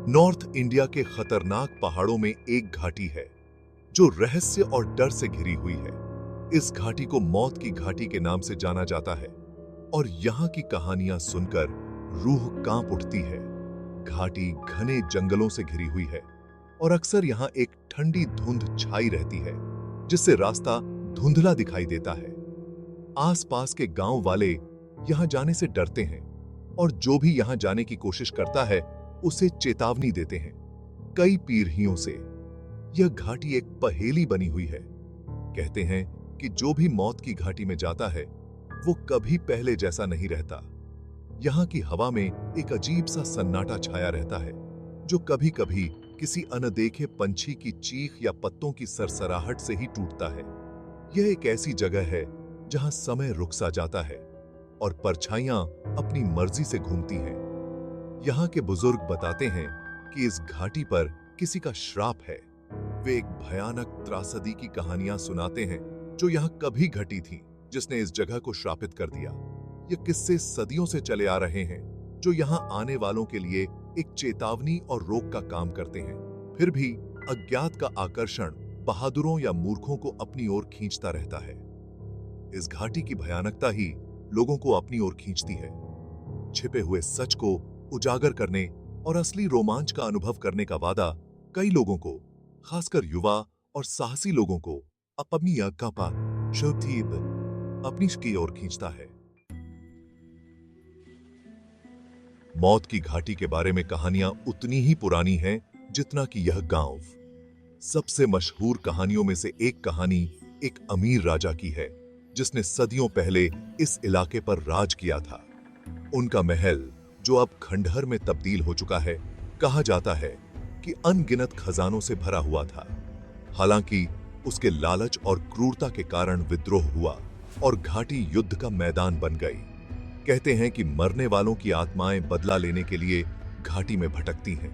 North India के खतरनाक पहाड़ों में एक घाटी है जो रहस्य और डर से घिरी हुई है। इस घाटी को मौत की घाटी के नाम से जाना जाता है और यहाँ की कहानियां सुनकर रूह कांप उठती है। घाटी घने जंगलों से घिरी हुई है और अक्सर यहाँ एक ठंडी धुंध छाई रहती है जिससे रास्ता धुंधला दिखाई देता है। आसपास के गांव वाले यहाँ जाने से डरते हैं और जो भी यहाँ जाने की कोशिश करता है उसे चेतावनी देते हैं। कई पीढ़ियों से यह घाटी एक पहेली बनी हुई है। कहते हैं कि जो भी मौत की घाटी में जाता है वो कभी पहले जैसा नहीं रहता। यहाँ की हवा में एक अजीब सा सन्नाटा छाया रहता है जो कभी कभी किसी अनदेखे पंछी की चीख या पत्तों की सरसराहट से ही टूटता है। यह एक ऐसी जगह है जहां समय रुक सा जाता है और परछाइयां अपनी मर्जी से घूमती हैं। यहाँ के बुजुर्ग बताते हैं कि इस घाटी पर किसी का श्राप है। वे एक भयानक त्रासदी की कहानियां सुनाते हैं जो यहाँ कभी घटी थी जिसने इस जगह को श्रापित कर दिया। ये किस्से सदियों से चले आ रहे हैं जो यहाँ आने वालों के लिए एक चेतावनी और रोक का काम करते हैं। फिर भी अज्ञात का आकर्षण बहादुरों या मूर्खों को अपनी ओर खींचता रहता है। इस घाटी की भयानकता ही लोगों को अपनी ओर खींचती है। छिपे हुए सच को उजागर करने और असली रोमांच का अनुभव करने का वादा कई लोगों को, खासकर युवा और साहसी लोगों को, अपनी अपनी की ओर खींचता है। मौत की घाटी के बारे में कहानियां उतनी ही पुरानी हैं जितना कि यह गांव। सबसे मशहूर कहानियों में से एक कहानी एक अमीर राजा की है जिसने सदियों पहले इस इलाके पर राज किया था। उनका महल, जो अब खंडहर में तब्दील हो चुका है, कहा जाता है कि अनगिनत खजानों से भरा हुआ था। हालांकि उसके लालच और क्रूरता के कारण विद्रोह हुआ और घाटी युद्ध का मैदान बन गई। कहते हैं कि मरने वालों की आत्माएं बदला लेने के लिए घाटी में भटकती हैं।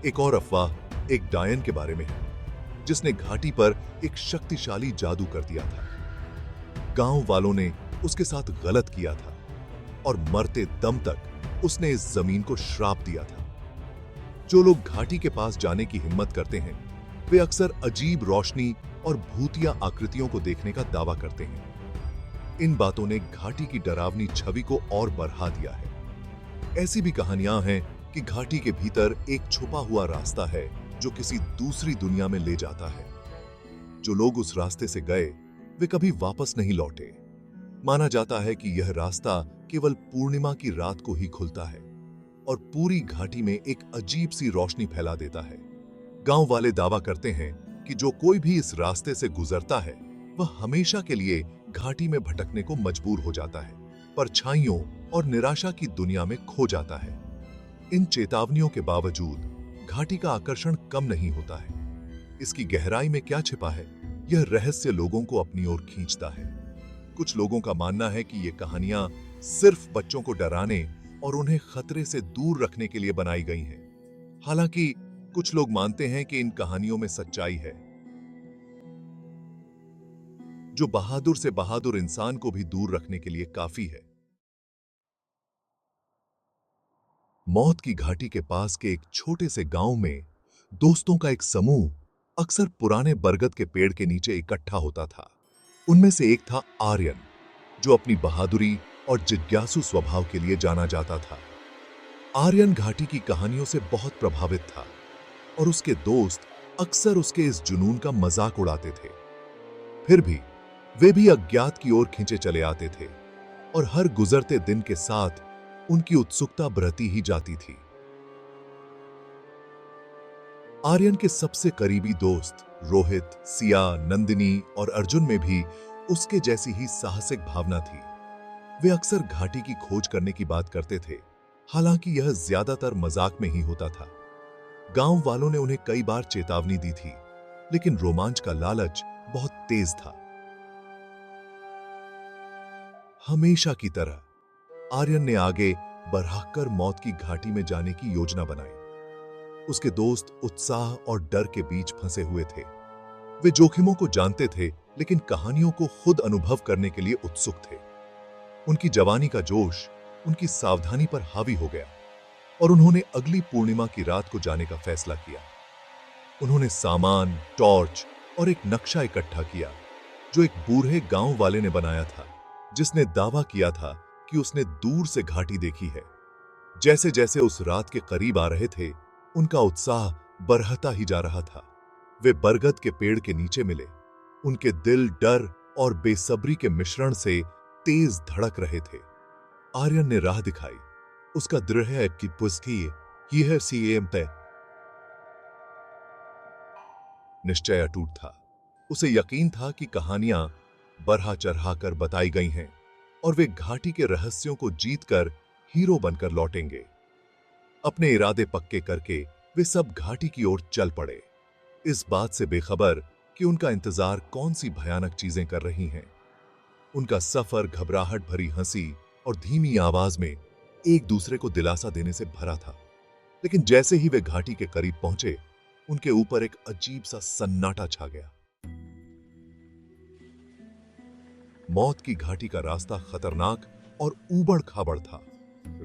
एक और अफवाह एक डायन के बारे में है जिसने घाटी पर एक शक्तिशाली जादू कर दिया था। गांव वालों ने उसके साथ गलत किया था और मरते दम तक उसने इस जमीन को श्राप दिया था। जो लोग घाटी के पास जाने की हिम्मत करते हैं वे अक्सर अजीब रोशनी और भूतिया आकृतियों को देखने का दावा करते हैं। इन बातों ने घाटी की डरावनी छवि को और बढ़ा दिया है। ऐसी भी कहानियां हैं कि घाटी के भीतर एक छुपा हुआ रास्ता है जो किसी दूसरी दुनिया में ले जाता है। जो लोग उस रास्ते से गए वे कभी वापस नहीं लौटे। माना जाता है कि यह रास्ता केवल पूर्णिमा की रात को ही खुलता है और पूरी घाटी में एक अजीब सी रोशनी फैला देता है। गांव वाले दावा करते हैं कि जो कोई भी इस रास्ते से गुजरता है वह हमेशा के लिए घाटी में भटकने को मजबूर हो जाता है, परछाइयों और निराशा की दुनिया में खो जाता है। इन चेतावनियों के बावजूद घाटी का आकर्षण कम नहीं होता है। इसकी गहराई में क्या छिपा है, यह रहस्य लोगों को अपनी ओर खींचता है। कुछ लोगों का मानना है कि ये कहानियां सिर्फ बच्चों को डराने और उन्हें खतरे से दूर रखने के लिए बनाई गई हैं। हालांकि कुछ लोग मानते हैं कि इन कहानियों में सच्चाई है जो बहादुर से बहादुर इंसान को भी दूर रखने के लिए काफी है। मौत की घाटी के पास के एक छोटे से गांव में दोस्तों का एक समूह अक्सर पुराने बरगद के पेड़ के नीचे इकट्ठा होता था। उनमें से एक था आर्यन, जो अपनी बहादुरी और जिज्ञासु स्वभाव के लिए जाना जाता था। आर्यन घाटी की कहानियों से बहुत प्रभावित था और उसके दोस्त अक्सर उसके इस जुनून का मजाक उड़ाते थे। फिर भी वे भी अज्ञात की ओर खींचे चले आते थे और हर गुजरते दिन के साथ उनकी उत्सुकता बढ़ती ही जाती थी। आर्यन के सबसे करीबी दोस्त रोहित, सिया, नंदिनी और अर्जुन में भी उसके जैसी ही साहसिक भावना थी। वे अक्सर घाटी की खोज करने की बात करते थे, हालांकि यह ज्यादातर मजाक में ही होता था। गांव वालों ने उन्हें कई बार चेतावनी दी थी, लेकिन रोमांच का लालच बहुत तेज था। हमेशा की तरह आर्यन ने आगे बढ़कर मौत की घाटी में जाने की योजना बनाई। उसके दोस्त उत्साह और डर के बीच फंसे हुए थे। वे जोखिमों को जानते थे, लेकिन कहानियों को खुद अनुभव करने के लिए उत्सुक थे। उनकी जवानी का जोश उनकी सावधानी पर हावी हो गया और उन्होंने अगली पूर्णिमा की रात को जाने का फैसला किया। उन्होंने सामान, टॉर्च और एक नक्शा इकट्ठा किया जो एक बूढ़े गांव वाले ने बनाया था, जिसने दावा किया था कि उसने दूर से घाटी देखी है। जैसे जैसे उस रात के करीब आ रहे थे, उनका उत्साह बढ़ता ही जा रहा था। वे बरगद के पेड़ के नीचे मिले। उनके दिल डर और बेसब्री के मिश्रण से तेज धड़क रहे थे। आर्यन ने राह दिखाई। उसका दृढ़ है कि पुष्टि यह सीएम तय निश्चय अटूट था। उसे यकीन था कि कहानियां बढ़ा चढ़ा कर बताई गई हैं और वे घाटी के रहस्यों को जीतकर हीरो बनकर लौटेंगे। अपने इरादे पक्के करके वे सब घाटी की ओर चल पड़े, इस बात से बेखबर कि उनका इंतजार कौन सी भयानक चीजें कर रही हैं। उनका सफर घबराहट भरी हंसी और धीमी आवाज में एक दूसरे को दिलासा देने से भरा था। लेकिन जैसे ही वे घाटी के करीब पहुंचे, उनके ऊपर एक अजीब सा सन्नाटा छा गया। मौत की घाटी का रास्ता खतरनाक और ऊबड़ खाबड़ था।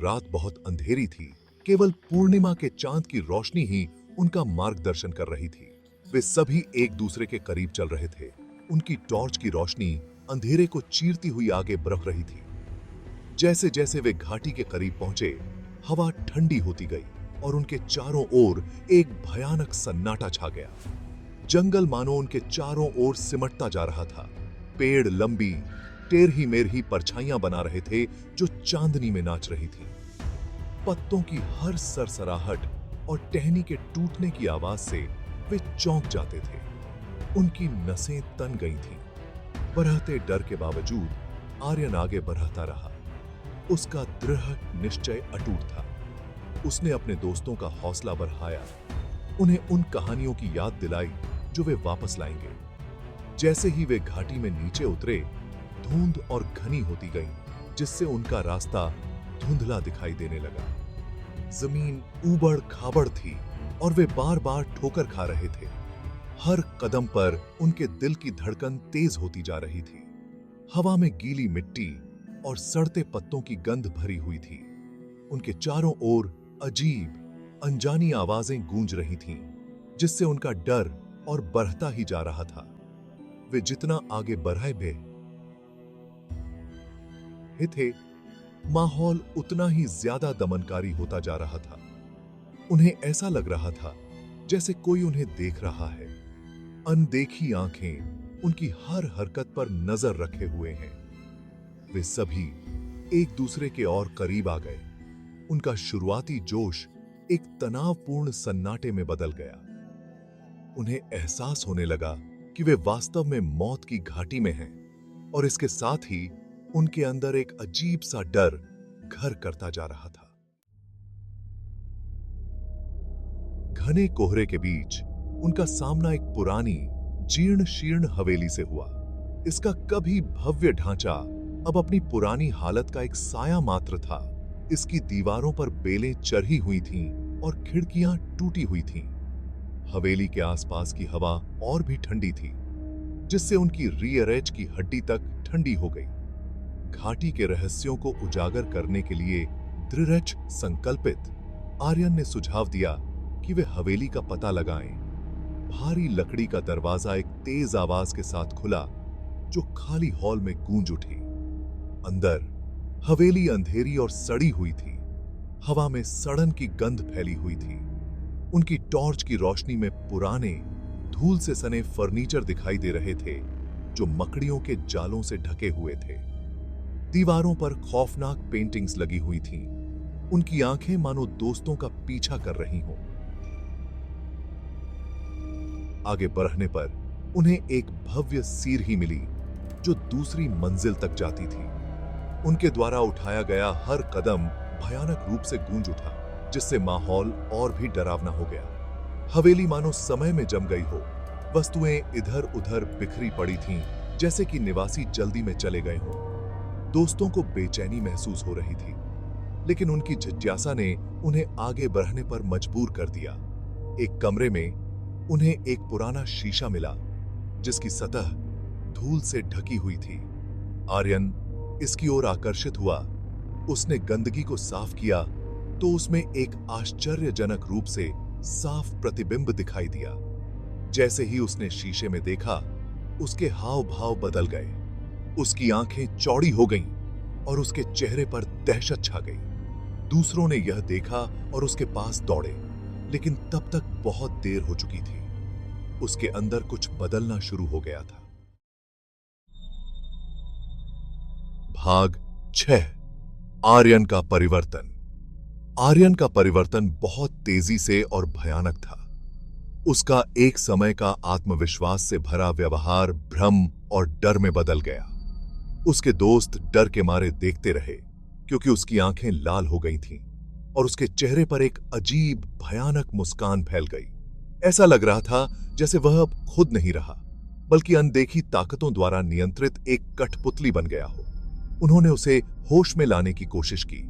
रात बहुत अंधेरी थी, केवल पूर्णिमा के चांद की रोशनी ही उनका मार्गदर्शन कर रही थी। वे सभी एक दूसरे के करीब चल रहे थे। उनकी टॉर्च की रोशनी अंधेरे को चीरती हुई आगे बढ़ रही थी। जैसे जैसे वे घाटी के करीब पहुंचे, हवा ठंडी होती गई और उनके चारों ओर एक भयानक सन्नाटा छा गया। जंगल मानो उनके चारों ओर सिमटता जा रहा था। पेड़ लंबी टेढ़ी मेढ़ी परछाइयां बना रहे थे जो चांदनी में नाच रही थी। पत्तों की हर सरसराहट और टहनी के टूटने की आवाज से वे चौंक जाते थे। उनकी नसें तन गई थीं। बढ़ते डर के बावजूद आर्यन आगे बढ़ता रहा। उसका दृढ़ निश्चय अटूट था। उसने अपने दोस्तों का हौसला बढ़ाया, उन्हें उन कहानियों की याद दिलाई जो वे वापस लाएंगे। जैसे ही वे घाटी में नीचे उतरे, धुंध और घनी होती गई, जिससे उनका रास्ता धुंधला दिखाई देने लगा। जमीन ऊबड़ खाबड़ थी और वे बार बार ठोकर खा रहे थे। हर कदम पर उनके दिल की धड़कन तेज होती जा रही थी। हवा में गीली मिट्टी और सड़ते पत्तों की गंध भरी हुई थी। उनके चारों ओर अजीब अनजानी आवाजें गूंज रही थीं, जिससे उनका डर और बढ़ता ही जा रहा था। वे जितना आगे बढ़े थे, माहौल उतना ही ज्यादा दमनकारी होता जा रहा था। उन्हें ऐसा लग रहा था जैसे कोई उन्हें देख रहा है। अनदेखी आंखें उनकी हर हरकत पर नजर रखे हुए हैं। वे सभी एक दूसरे के और करीब आ गए। उनका शुरुआती जोश एक तनावपूर्ण सन्नाटे में बदल गया। उन्हें एहसास होने लगा कि वे वास्तव में मौत की घाटी में हैं और इसके साथ ही उनके अंदर एक अजीब सा डर घर करता जा रहा था। घने कोहरे के बीच उनका सामना एक पुरानी जीर्ण शीर्ण हवेली से हुआ। इसका कभी भव्य ढांचा अब अपनी पुरानी हालत का एक साया मात्र था। इसकी दीवारों पर बेलें चढ़ी हुई थीं और खिड़कियां टूटी हुई थीं। हवेली के आसपास की हवा और भी ठंडी थी, जिससे उनकी रियर एज की हड्डी तक ठंडी हो गई। घाटी के रहस्यों को उजागर करने के लिए दृढ़ संकल्पित आर्यन ने सुझाव दिया कि वे हवेली का पता लगाएं। भारी लकड़ी का दरवाजा एक तेज आवाज के साथ खुला, जो खाली हॉल में गूंज उठी। अंदर हवेली अंधेरी और सड़ी हुई थी। हवा में सड़न की गंध फैली हुई थी। उनकी टॉर्च की रोशनी में पुराने धूल से सने फर्नीचर दिखाई दे रहे थे, जो मकड़ियों के जालों से ढके हुए थे। दीवारों पर खौफनाक पेंटिंग्स लगी हुई थीं। उनकी आंखें मानो दोस्तों का पीछा कर रही हों। आगे बढ़ने पर उन्हें एक भव्य सीढ़ी मिली, जो दूसरी मंजिल तक जाती थी। उनके द्वारा उठाया गया हर कदम भयानक रूप से गूंज उठा, जिससे माहौल और भी डरावना हो गया। हवेली मानो समय में जम गई हो। वस्तुएं इधर उधर बिखरी पड़ी थीं, जैसे कि निवासी जल्दी में चले गए हों। दोस्तों को बेचैनी महसूस हो रही थी, लेकिन उनकी जिज्ञासा ने उन्हें आगे बढ़ने पर मजबूर कर दिया। एक कमरे में उन्हें एक पुराना शीशा मिला, जिसकी सतह धूल से ढकी हुई थी। आर्यन इसकी ओर आकर्षित हुआ। उसने गंदगी को साफ किया तो उसमें एक आश्चर्यजनक रूप से साफ प्रतिबिंब दिखाई दिया। जैसे ही उसने शीशे में देखा, उसके हाव भाव बदल गए। उसकी आंखें चौड़ी हो गईं और उसके चेहरे पर दहशत छा गई। दूसरों ने यह देखा और उसके पास दौड़े, लेकिन तब तक बहुत देर हो चुकी थी। उसके अंदर कुछ बदलना शुरू हो गया था। भाग 6। आर्यन का परिवर्तन। आर्यन का परिवर्तन बहुत तेजी से और भयानक था। उसका एक समय का आत्मविश्वास से भरा व्यवहार भ्रम और डर में बदल गया। उसके दोस्त डर के मारे देखते रहे, क्योंकि उसकी आंखें लाल हो गई थीं और उसके चेहरे पर एक अजीब भयानक मुस्कान फैल गई। ऐसा लग रहा था जैसे वह अब खुद नहीं रहा, बल्कि अनदेखी ताकतों द्वारा नियंत्रित एक कठपुतली बन गया हो। उन्होंने उसे होश में लाने की कोशिश की,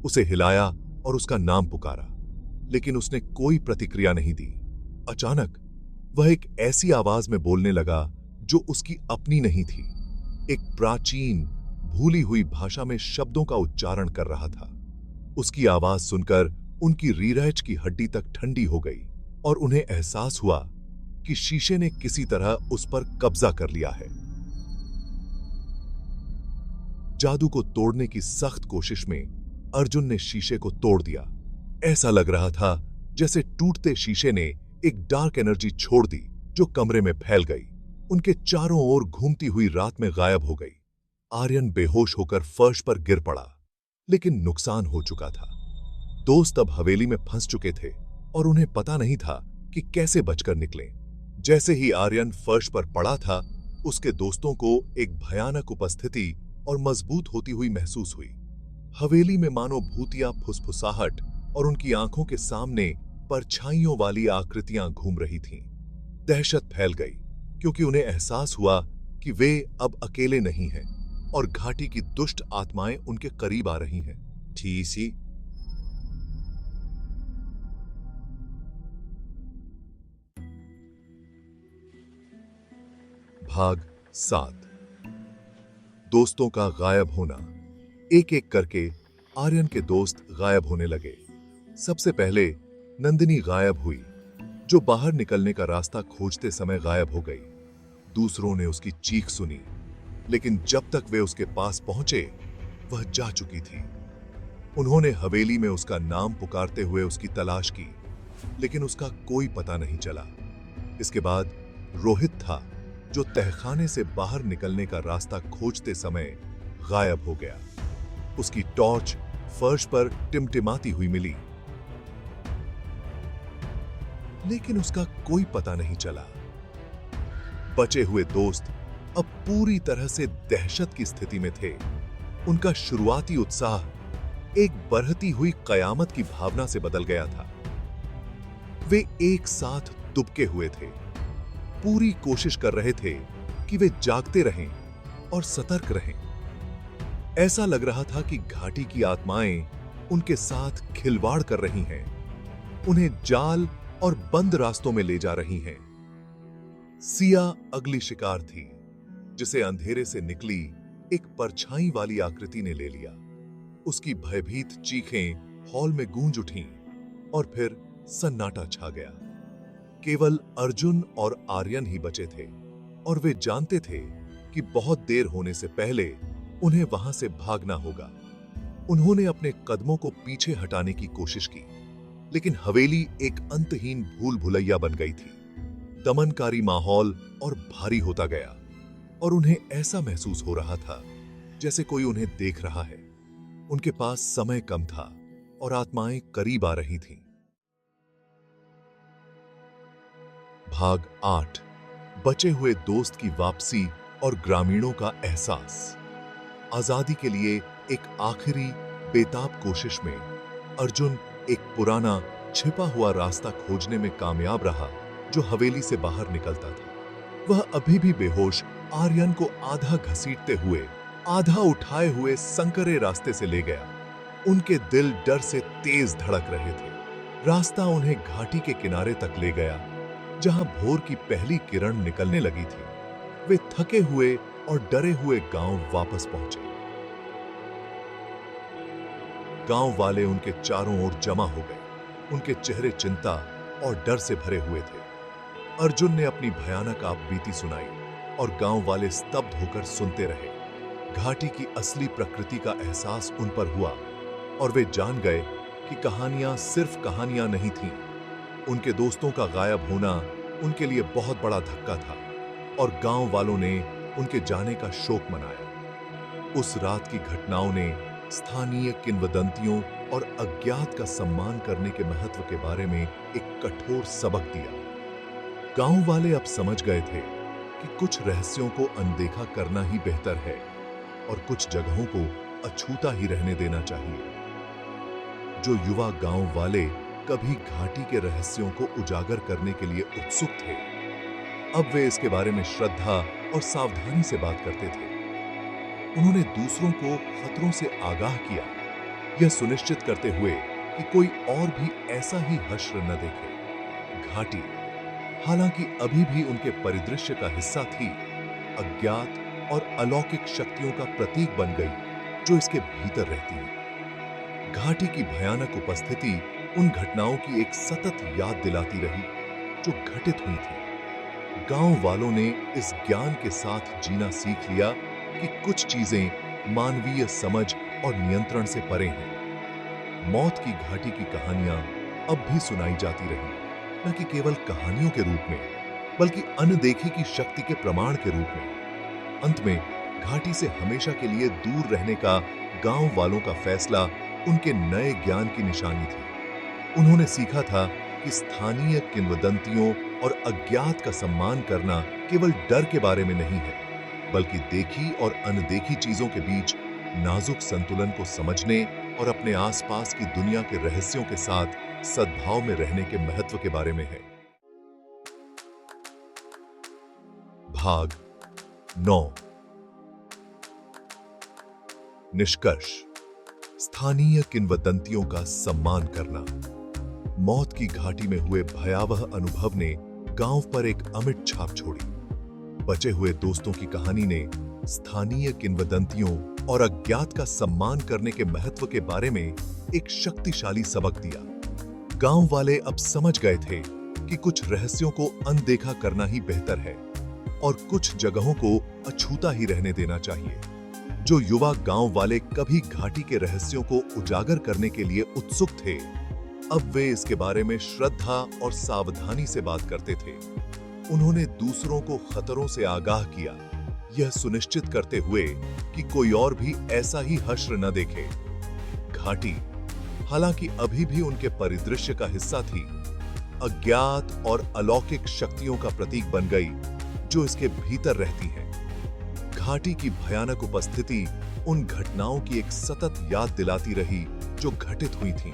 उसे हिलाया और उसका नाम पुकारा, लेकिन उसने कोई प्रतिक्रिया नहीं दी। अचानक वह एक ऐसी आवाज में बोलने लगा जो उसकी अपनी नहीं थी। एक प्राचीन, भूली हुई भाषा में शब्दों का उच्चारण कर रहा था। उसकी आवाज सुनकर उनकी रीरैच की हड्डी तक ठंडी हो गई और उन्हें एहसास हुआ कि शीशे ने किसी तरह उस पर कब्जा कर लिया है। जादू को तोड़ने की सख्त कोशिश में अर्जुन ने शीशे को तोड़ दिया। ऐसा लग रहा था जैसे टूटते शीशे ने एक डार्क एनर्जी छोड़ दी जो कमरे में फैल गई। उनके चारों ओर घूमती हुई रात में गायब हो गई। आर्यन बेहोश होकर फर्श पर गिर पड़ा, लेकिन नुकसान हो चुका था। दोस्त अब हवेली में फंस चुके थे और उन्हें पता नहीं था कि कैसे बचकर निकलें। जैसे ही आर्यन फर्श पर पड़ा था, उसके दोस्तों को एक भयानक उपस्थिति और मजबूत होती हुई महसूस हुई। हवेली में मानो भूतिया फुसफुसाहट और उनकी आंखों के सामने परछाइयों वाली आकृतियां घूम रही थीं। दहशत फैल गई, क्योंकि उन्हें एहसास हुआ कि वे अब अकेले नहीं हैं और घाटी की दुष्ट आत्माएं उनके करीब आ रही हैं। ठीसी भाग 7। दोस्तों का गायब होना। एक एक करके आर्यन के दोस्त गायब होने लगे। सबसे पहले नंदिनी गायब हुई, जो बाहर निकलने का रास्ता खोजते समय गायब हो गई। दूसरों ने उसकी चीख सुनी, लेकिन जब तक वे उसके पास पहुंचे, वह जा चुकी थी। उन्होंने हवेली में उसका नाम पुकारते हुए उसकी तलाश की, लेकिन उसका कोई पता नहीं चला। इसके बाद रोहित था, जो तहखाने से बाहर निकलने का रास्ता खोजते समय गायब हो गया। उसकी टॉर्च फर्श पर टिमटिमाती हुई मिली, लेकिन उसका कोई पता नहीं चला। बचे हुए दोस्त अब पूरी तरह से दहशत की स्थिति में थे। उनका शुरुआती उत्साह एक बढ़ती हुई कयामत की भावना से बदल गया था। वे एक साथ दुबके हुए थे, पूरी कोशिश कर रहे थे कि वे जागते रहें और सतर्क रहें। ऐसा लग रहा था कि घाटी की आत्माएं उनके साथ खिलवाड़ कर रही हैं, उन्हें जाल और बंद रास्तों में ले जा रही हैं। सिया अगली शिकार थी, जिसे अंधेरे से निकली एक परछाई वाली आकृति ने ले लिया। उसकी भयभीत चीखें हॉल में गूंज उठीं और फिर सन्नाटा छा गया। केवल अर्जुन और आर्यन ही बचे थे और वे जानते थे कि बहुत देर होने से पहले उन्हें वहां से भागना होगा। उन्होंने अपने कदमों को पीछे हटाने की कोशिश की, लेकिन हवेली एक अंतहीन भूल भुलैया बन गई थी। दमनकारी माहौल और भारी होता गया और उन्हें ऐसा महसूस हो रहा था जैसे कोई उन्हें देख रहा है। उनके पास समय कम था और आत्माएं करीब आ रही थीं। भाग 8। बचे हुए दोस्त की वापसी और ग्रामीणों का एहसास। आजादी के लिए एक आखिरी बेताब कोशिश में अर्जुन एक पुराना छिपा हुआ रास्ता खोजने में कामयाब रहा, जो हवेली से बाहर निकलता था। वह अभी भी बेहोश आर्यन को आधा घसीटते हुए, आधा उठाए हुए संकरे रास्ते से ले गया। उनके दिल डर से तेज धड़क रहे थे। रास्ता उन्हें घाटी के किनारे तक ले गया, जहां भोर की पहली किरण निकलने लगी थी। वे थके हुए और डरे हुए गांव वापस पहुंचे। गांव वाले उनके चारों ओर जमा हो गए। उनके चेहरे चिंता और डर से भरे हुए थे। अर्जुन ने अपनी भयानक आपबीती सुनाई और गांव वाले स्तब्ध होकर सुनते रहे। घाटी की असली प्रकृति का एहसास उन पर हुआ और वे जान गए कि कहानियां सिर्फ कहानियां नहीं थीं। उनके दोस्तों का गायब होना उनके लिए बहुत बड़ा धक्का था और गांव वालों ने उनके जाने का शोक मनाया। उस रात की घटनाओं ने स्थानीय किंवदंतियों और अज्ञात का सम्मान करने के महत्व के बारे में एक कठोर सबक दिया। गांव वाले अब समझ गए थे कि कुछ रहस्यों को अनदेखा करना ही बेहतर है और कुछ जगहों को अछूता ही रहने देना चाहिए। जो युवा गांव वाले कभी घाटी के रहस्यों को उजागर करने के लिए उत्सुक थे, अब वे इसके बारे में श्रद्धा और सावधानी से बात करते थे। उन्होंने दूसरों को खतरों से आगाह किया, यह सुनिश्चित करते हुए कि कोई और भी ऐसा ही हश्र न देखे। घाटी, हालांकि अभी भी उनके परिदृश्य का हिस्सा थी, अज्ञात और अलौकिक शक्तियों का प्रतीक बन गई जो इसके भीतर रहती है। घाटी की भयानक उपस्थिति उन घटनाओं की एक सतत याद दिलाती रही जो घटित हुई थी। गांव वालों ने इस ज्ञान के साथ जीना सीख लिया कि कुछ चीजें मानवीय समझ और नियंत्रण से परे हैं। मौत की घाटी की कहानियां अब भी सुनाई जाती रही, न कि केवल कहानियों के रूप में, बल्कि अनदेखी की शक्ति के प्रमाण के रूप में। अंत में घाटी से हमेशा के लिए दूर रहने का गांव वालों का फैसला उनके नए ज्ञान की निशानी थी। उन्होंने सीखा था कि स्थानीय किंवदंतियों और अज्ञात का सम्मान करना केवल डर के बारे में नहीं है, बल्कि देखी और अनदेखी चीजों के बीच नाजुक संतुलन को समझने और अपने आसपास की दुनिया के रहस्यों के साथ सद्भाव में रहने के महत्व के बारे में है। भाग 9। निष्कर्ष। स्थानीय किंवदंतियों का सम्मान करना। मौत की घाटी में हुए भयावह अनुभव ने गांव पर एक अमिट छाप छोड़ी। बचे हुए दोस्तों की कहानी ने स्थानीय किंवदंतियों और अज्ञात का सम्मान करने के महत्व के बारे में एक शक्तिशाली सबक दिया। गांव वाले अब समझ गए थे कि कुछ रहस्यों को अनदेखा करना ही बेहतर है और कुछ जगहों को अछूता ही रहने देना चाहिए। जो युवा गांव वाले कभी घाटी के रहस्यों को उजागर करने के लिए उत्सुक थे, अब वे इसके बारे में श्रद्धा और सावधानी से बात करते थे। उन्होंने दूसरों को खतरों से आगाह किया, यह सुनिश्चित करते हुए कि कोई और भी ऐसा ही हश्र न देखे। घाटी, हालांकि अभी भी उनके परिदृश्य का हिस्सा थी, अज्ञात और अलौकिक शक्तियों का प्रतीक बन गई जो इसके भीतर रहती हैं। घाटी की भयानक उपस्थिति उन घटनाओं की एक सतत याद दिलाती रही जो घटित हुई थीं।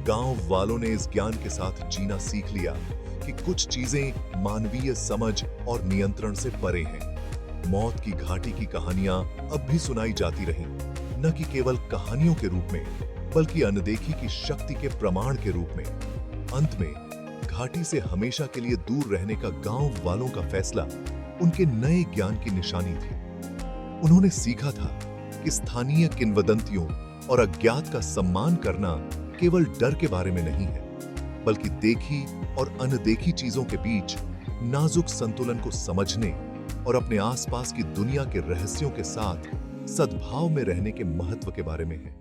गांव वालों ने इस ज्ञान के साथ जीना सीख लिया कि कुछ चीजें मानवीय समझ और नियंत्रण से परे हैं। मौत की घाटी की कहानियां अब भी सुनाई जाती रहीं, न कि केवल कहानियों के रूप में, बल्कि अनदेखी की शक्ति के प्रमाण के रूप में। अंत में घाटी से हमेशा के लिए दूर रहने का गांव वालों का फैसला उनके नए ज्ञान की निशानी थी। उन्होंने सीखा था कि स्थानीय किंवदंतियों और अज्ञात का सम्मान करना केवल डर के बारे में नहीं है, बल्कि देखी और अनदेखी चीजों के बीच नाजुक संतुलन को समझने और अपने आसपास की दुनिया के रहस्यों के साथ सद्भाव में रहने के महत्व के बारे में है।